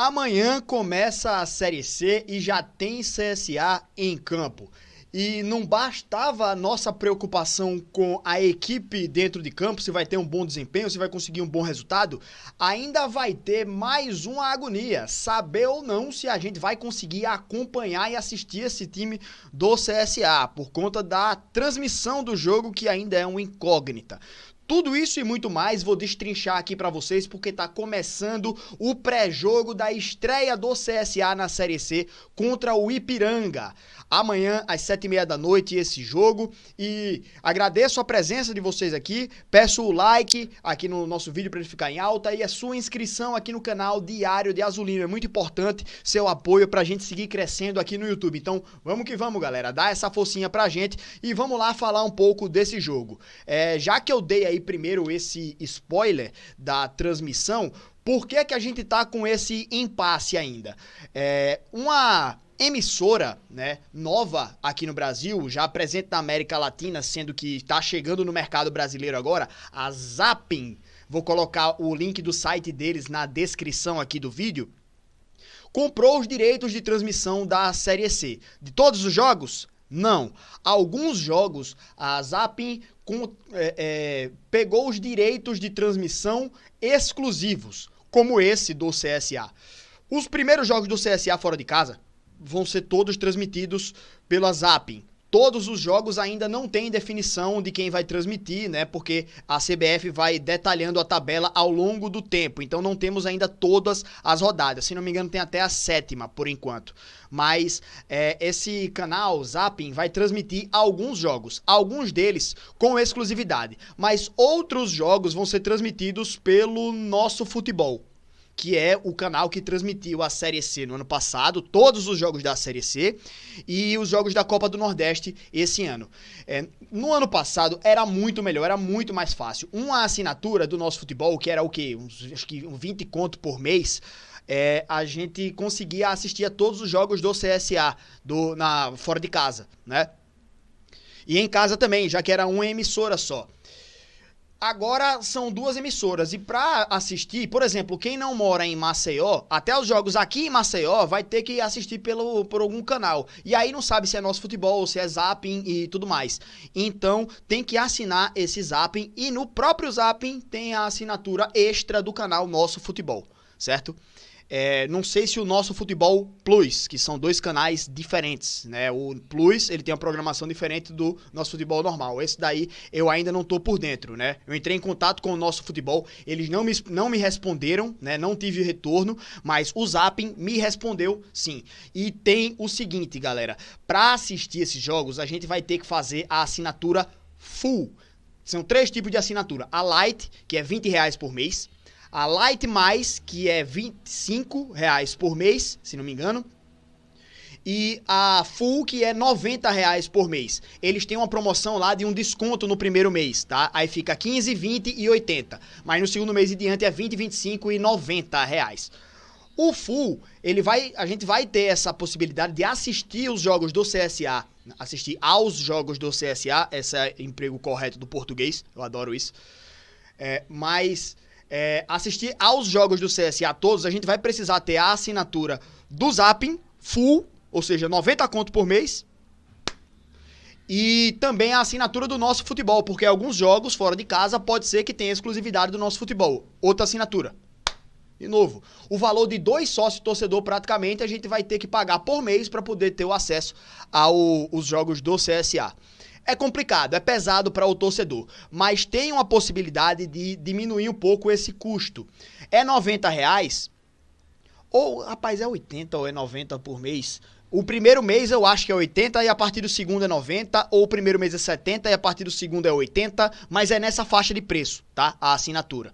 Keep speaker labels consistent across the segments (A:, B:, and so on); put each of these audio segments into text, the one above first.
A: Amanhã começa a Série C e já tem CSA em campo. E não bastava a nossa preocupação com a equipe dentro de campo, se vai ter um bom desempenho, se vai conseguir um bom resultado, ainda vai ter mais uma agonia, saber ou não se a gente vai conseguir acompanhar e assistir esse time do CSA, por conta da transmissão do jogo que ainda é uma incógnita. Tudo isso e muito mais vou destrinchar aqui pra vocês porque tá começando o pré-jogo da estreia do CSA na Série C contra o Ipiranga. Amanhã às 7h30 da noite esse jogo e agradeço a presença de vocês aqui, peço o like aqui no nosso vídeo para ele ficar em alta e a sua inscrição aqui no canal Diário de Azulino. É muito importante seu apoio pra gente seguir crescendo aqui no YouTube. Então vamos que vamos, galera, dá essa forcinha pra gente e vamos lá falar um pouco desse jogo. Já que eu dei aí primeiro esse spoiler da transmissão, por que que a gente tá com esse impasse ainda? Uma emissora, né, nova aqui no Brasil, já presente na América Latina, sendo que está chegando no mercado brasileiro agora, a Zapping, vou colocar o link do site deles na descrição aqui do vídeo, comprou os direitos de transmissão da Série C. De todos os jogos? Não. Alguns jogos, a Zapping pegou os direitos de transmissão exclusivos, como esse do CSA. Os primeiros jogos do CSA fora de casa vão ser todos transmitidos pela Zapping. Todos os jogos ainda não tem definição de quem vai transmitir, né? Porque a CBF vai detalhando a tabela ao longo do tempo. Então não temos ainda todas as rodadas. Se não me engano, tem até a 7ª por enquanto. Mas esse canal, Zapping, vai transmitir alguns jogos. Alguns deles com exclusividade. Mas outros jogos vão ser transmitidos pelo Nosso Futebol, que é o canal que transmitiu a Série C no ano passado, todos os jogos da Série C e os jogos da Copa do Nordeste esse ano. No ano passado era muito melhor, era muito mais fácil. Uma assinatura do Nosso Futebol, que era o quê? Acho que 20 conto por mês, a gente conseguia assistir a todos os jogos do CSA fora de casa, né? E em casa também, já que era uma emissora só. Agora são duas emissoras e para assistir, por exemplo, quem não mora em Maceió, até os jogos aqui em Maceió vai ter que assistir por algum canal. E aí não sabe se é Nosso Futebol, se é Zapping e tudo mais. Então tem que assinar esse Zapping e no próprio Zapping tem a assinatura extra do canal Nosso Futebol, certo? Não sei se o Nosso Futebol Plus, que são dois canais diferentes, né? O Plus, ele tem uma programação diferente do Nosso Futebol normal. Esse daí eu ainda não tô por dentro, né? Eu entrei em contato com o Nosso Futebol, eles não me responderam, né? Não tive retorno, mas o Zapping me respondeu sim. E tem o seguinte, galera, para assistir esses jogos, a gente vai ter que fazer a assinatura Full. São 3 tipos de assinatura. A Light, que é R$20 por mês. A Light Mais, que é R$25 por mês, se não me engano. E a Full, que é R$90 por mês. Eles têm uma promoção lá de um desconto no primeiro mês, tá? Aí fica 15, 20 e 80. Mas no segundo mês e diante é 20, 25 e R$90. O Full, a gente vai ter essa possibilidade de assistir os jogos do CSA. Assistir aos jogos do CSA. Esse é o emprego correto do português. Eu adoro isso. Assistir aos jogos do CSA todos, a gente vai precisar ter a assinatura do Zapping Full, ou seja, 90 conto por mês, e também a assinatura do Nosso Futebol, porque alguns jogos fora de casa pode ser que tenha exclusividade do Nosso Futebol. Outra assinatura. De novo, o valor de 2 sócios torcedor praticamente a gente vai ter que pagar por mês para poder ter o acesso aos jogos do CSA. É complicado, é pesado para o torcedor, mas tem uma possibilidade de diminuir um pouco esse custo. É R$90, ou, rapaz, é 80 ou é 90 por mês? O primeiro mês eu acho que é 80 e a partir do segundo é 90, ou o primeiro mês é 70 e a partir do segundo é 80, mas é nessa faixa de preço, tá? A assinatura.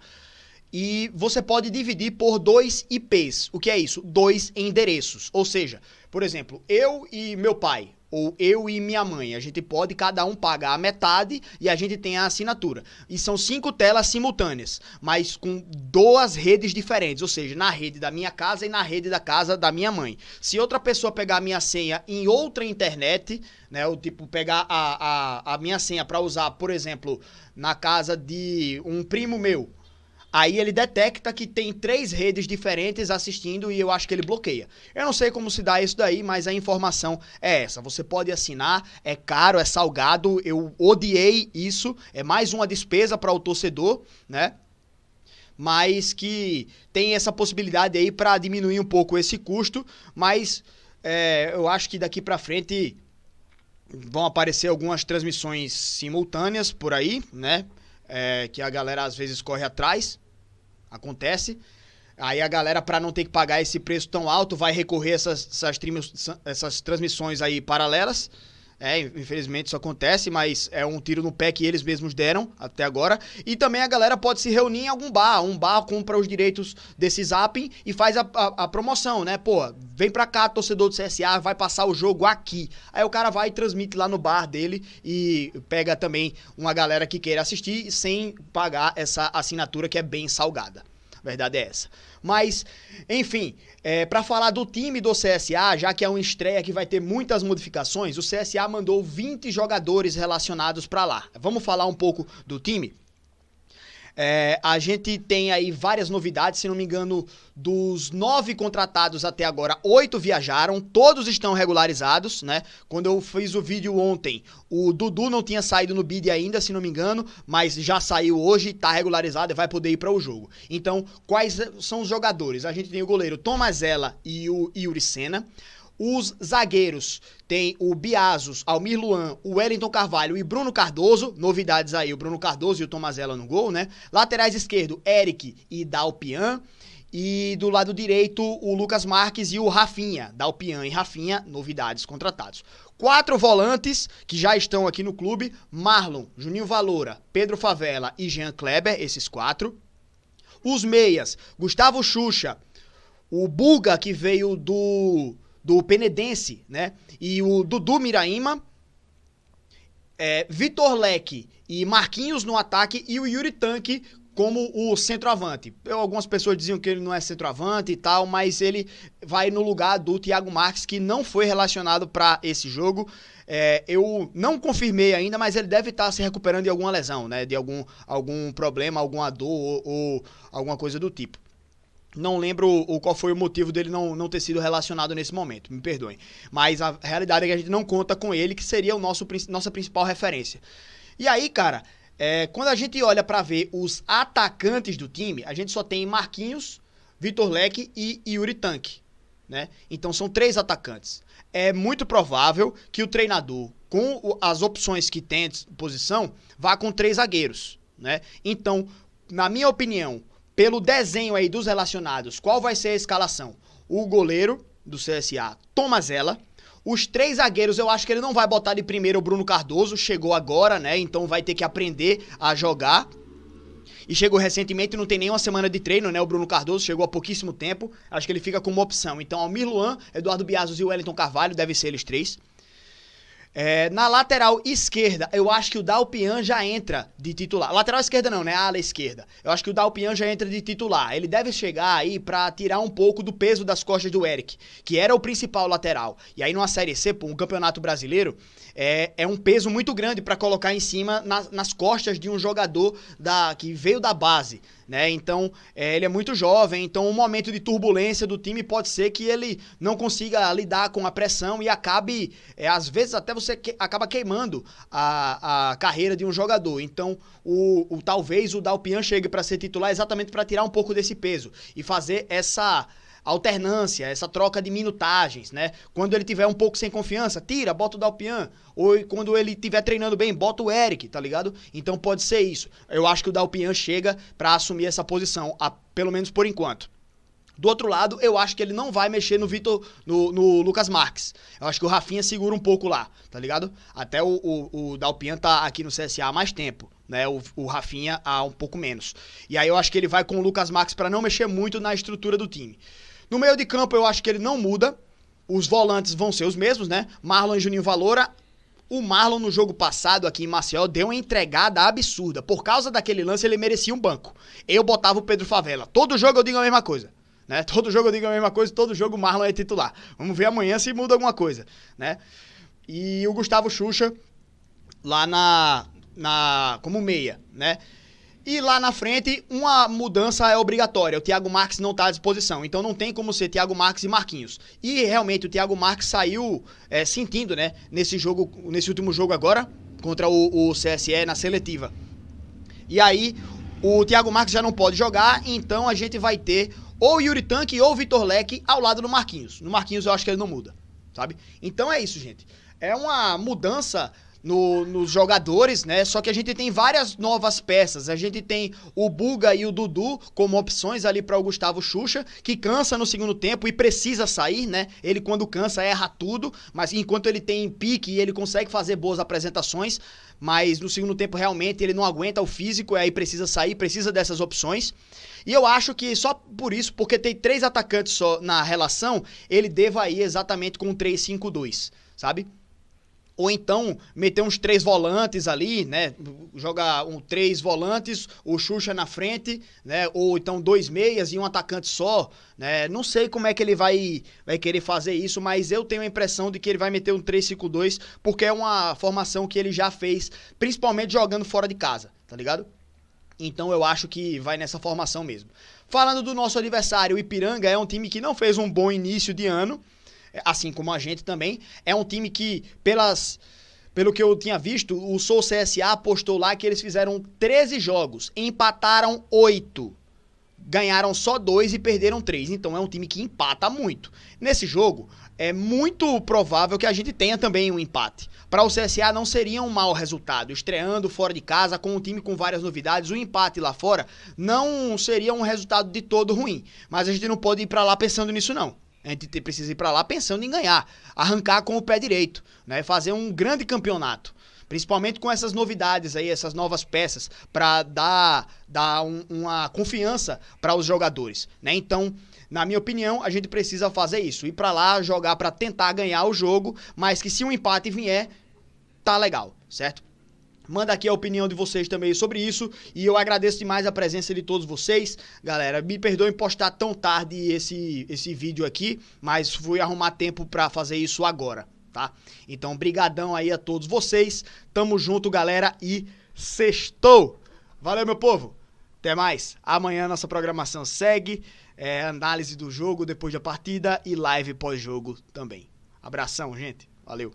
A: E você pode dividir por 2 IPs. O que é isso? 2 endereços. Ou seja, por exemplo, eu e meu pai, ou eu e minha mãe, a gente pode cada um pagar a metade e a gente tem a assinatura. E são 5 telas simultâneas, mas com 2 redes diferentes, ou seja, na rede da minha casa e na rede da casa da minha mãe. Se outra pessoa pegar a minha senha em outra internet, né, ou tipo pegar a minha senha para usar, por exemplo, na casa de um primo meu, Aí ele detecta que tem 3 redes diferentes assistindo e eu acho que ele bloqueia. Eu não sei como se dá isso daí, mas a informação é essa. Você pode assinar, é caro, é salgado, eu odiei isso, é mais uma despesa para o torcedor, né? Mas que tem essa possibilidade aí para diminuir um pouco esse custo, mas eu acho que daqui para frente vão aparecer algumas transmissões simultâneas por aí, né? Que a galera às vezes corre atrás, acontece. Aí a galera, para não ter que pagar esse preço tão alto, vai recorrer a essas transmissões aí paralelas. Infelizmente isso acontece, mas é um tiro no pé que eles mesmos deram até agora. E também a galera pode se reunir em algum bar. Um bar compra os direitos desse zapping e faz a promoção, né? Pô, vem pra cá, torcedor do CSA, vai passar o jogo aqui. Aí o cara vai e transmite lá no bar dele e pega também uma galera que queira assistir sem pagar essa assinatura que é bem salgada. A verdade é essa. Mas, enfim, para falar do time do CSA, já que é uma estreia que vai ter muitas modificações, o CSA mandou 20 jogadores relacionados para lá. Vamos falar um pouco do time? A gente tem aí várias novidades, se não me engano, dos 9 contratados até agora, 8 viajaram, todos estão regularizados, né? Quando eu fiz o vídeo ontem, o Dudu não tinha saído no bid ainda, se não me engano, mas já saiu hoje, tá regularizado e vai poder ir para o jogo. Então, quais são os jogadores? A gente tem o goleiro Tomazella e o Yuri Senna. Os zagueiros tem o Biazos, Almir Luan, o Wellington Carvalho e Bruno Cardoso. Novidades aí, o Bruno Cardoso e o Tomazella no gol, né? Laterais esquerdo, Eric e Dalpian. E do lado direito, o Lucas Marques e o Rafinha. Dalpian e Rafinha, novidades contratados. 4 volantes que já estão aqui no clube: Marlon, Juninho Valora, Pedro Favela e Jean Kleber, esses 4. Os meias, Gustavo Xuxa, o Buga, que veio do Penedense, né? E o Dudu Miraíma, Vitor Leque e Marquinhos no ataque e o Yuri Tanque como o centroavante. Algumas pessoas diziam que ele não é centroavante e tal, mas ele vai no lugar do Thiago Marques, que não foi relacionado para esse jogo. Eu não confirmei ainda, mas ele deve estar se recuperando de alguma lesão, né? De algum problema, alguma dor ou alguma coisa do tipo. Não lembro qual foi o motivo dele não ter sido relacionado nesse momento, me perdoem. Mas a realidade é que a gente não conta com ele, que seria nossa principal referência. E aí, cara, quando a gente olha pra ver os atacantes do time, a gente só tem Marquinhos, Vitor Leque e Yuri Tanque, né? Então são 3 atacantes. É muito provável que o treinador, com as opções que tem à disposição, vá com 3 zagueiros, né? Então, na minha opinião, pelo desenho aí dos relacionados, qual vai ser a escalação? O goleiro do CSA, Tomazella. Os 3 zagueiros, eu acho que ele não vai botar de primeiro o Bruno Cardoso, chegou agora, né? Então vai ter que aprender a jogar. E chegou recentemente, não tem nem uma semana de treino, né? O Bruno Cardoso chegou há pouquíssimo tempo. Acho que ele fica como opção. Então, Almir Luan, Eduardo Biazos e o Wellington Carvalho, devem ser eles 3. Na lateral esquerda, eu acho que o Dalpian já entra de titular. Lateral esquerda não, né? A ala esquerda. Eu acho que o Dalpian já entra de titular. Ele deve chegar aí pra tirar um pouco do peso das costas do Eric, que era o principal lateral. E aí numa Série C, um campeonato brasileiro, é um peso muito grande pra colocar em cima nas costas de um jogador que veio da base, né? Então, ele é muito jovem, então um momento de turbulência do time pode ser que ele não consiga lidar com a pressão e acabe, às vezes até você acaba queimando a carreira de um jogador. Então, talvez o Dalpian chegue para ser titular exatamente para tirar um pouco desse peso e fazer essa alternância, essa troca de minutagens, né? Quando ele tiver um pouco sem confiança, tira, bota o Dalpian. Ou quando ele estiver treinando bem, bota o Eric, tá ligado? Então pode ser isso. Eu acho que o Dalpian chega pra assumir essa posição, pelo menos por enquanto. Do outro lado, eu acho que ele não vai mexer no Lucas Marques. Eu acho que o Rafinha segura um pouco lá, tá ligado? Até o Dalpian tá aqui no CSA há mais tempo, né? O Rafinha há um pouco menos. E aí eu acho que ele vai com o Lucas Marques pra não mexer muito na estrutura do time. No meio de campo, eu acho que ele não muda. Os volantes vão ser os mesmos, né? Marlon e Juninho Valora. O Marlon, no jogo passado aqui em Maceió, deu uma entregada absurda. Por causa daquele lance, ele merecia um banco. Eu botava o Pedro Favela. Todo jogo eu digo a mesma coisa, né? Todo jogo eu digo a mesma coisa, todo jogo o Marlon é titular. Vamos ver amanhã se muda alguma coisa, né? E o Gustavo Xuxa lá como meia, né? E lá na frente, uma mudança é obrigatória. O Thiago Marques não está à disposição. Então não tem como ser Thiago Marques e Marquinhos. E realmente o Thiago Marques saiu sentindo, né? Nesse último jogo agora, contra o CSE na seletiva. E aí, o Thiago Marques já não pode jogar, então a gente vai ter ou o Yuri Tanque ou o Vitor Leque ao lado do Marquinhos. No Marquinhos eu acho que ele não muda, sabe? Então é isso, gente. É uma mudança nos jogadores, né? Só que a gente tem várias novas peças. A gente tem o Buga e o Dudu como opções ali para o Gustavo Xuxa, que cansa no segundo tempo e precisa sair, né? Ele quando cansa erra tudo, mas enquanto ele tem pique e ele consegue fazer boas apresentações, mas no segundo tempo realmente ele não aguenta o físico e aí precisa sair, precisa dessas opções. E eu acho que só por isso, porque tem 3 atacantes só na relação, ele deva ir exatamente com um 3-5-2, sabe? Ou então meter uns 3 volantes ali, né? Jogar 3 volantes, o Xuxa na frente, né? Ou então 2 meias e um atacante só, né? Não sei como é que ele vai querer fazer isso, mas eu tenho a impressão de que ele vai meter um 3-5-2, porque é uma formação que ele já fez, principalmente jogando fora de casa, tá ligado? Então eu acho que vai nessa formação mesmo. Falando do nosso adversário, o Ipiranga é um time que não fez um bom início de ano, assim como a gente também. É um time que, pelo que eu tinha visto, o Sou CSA postou lá que eles fizeram 13 jogos, empataram 8, ganharam só 2 e perderam 3. Então é um time que empata muito. Nesse jogo, é muito provável que a gente tenha também um empate. Para o CSA não seria um mau resultado. Estreando fora de casa, com um time com várias novidades, o empate lá fora não seria um resultado de todo ruim. Mas a gente não pode ir para lá pensando nisso não. A gente precisa ir para lá pensando em ganhar, arrancar com o pé direito, né? Fazer um grande campeonato, principalmente com essas novidades aí, essas novas peças, para dar uma confiança para os jogadores, né? Então, na minha opinião, a gente precisa fazer isso, ir para lá, jogar para tentar ganhar o jogo, mas que se um empate vier, tá legal, certo? Manda aqui a opinião de vocês também sobre isso. E eu agradeço demais a presença de todos vocês. Galera, me perdoem postar tão tarde esse vídeo aqui, mas fui arrumar tempo pra fazer isso agora, tá? Então, brigadão aí a todos vocês. Tamo junto, galera, e sextou! Valeu, meu povo! Até mais! Amanhã nossa programação segue. Análise do jogo depois da partida e live pós-jogo também. Abração, gente. Valeu!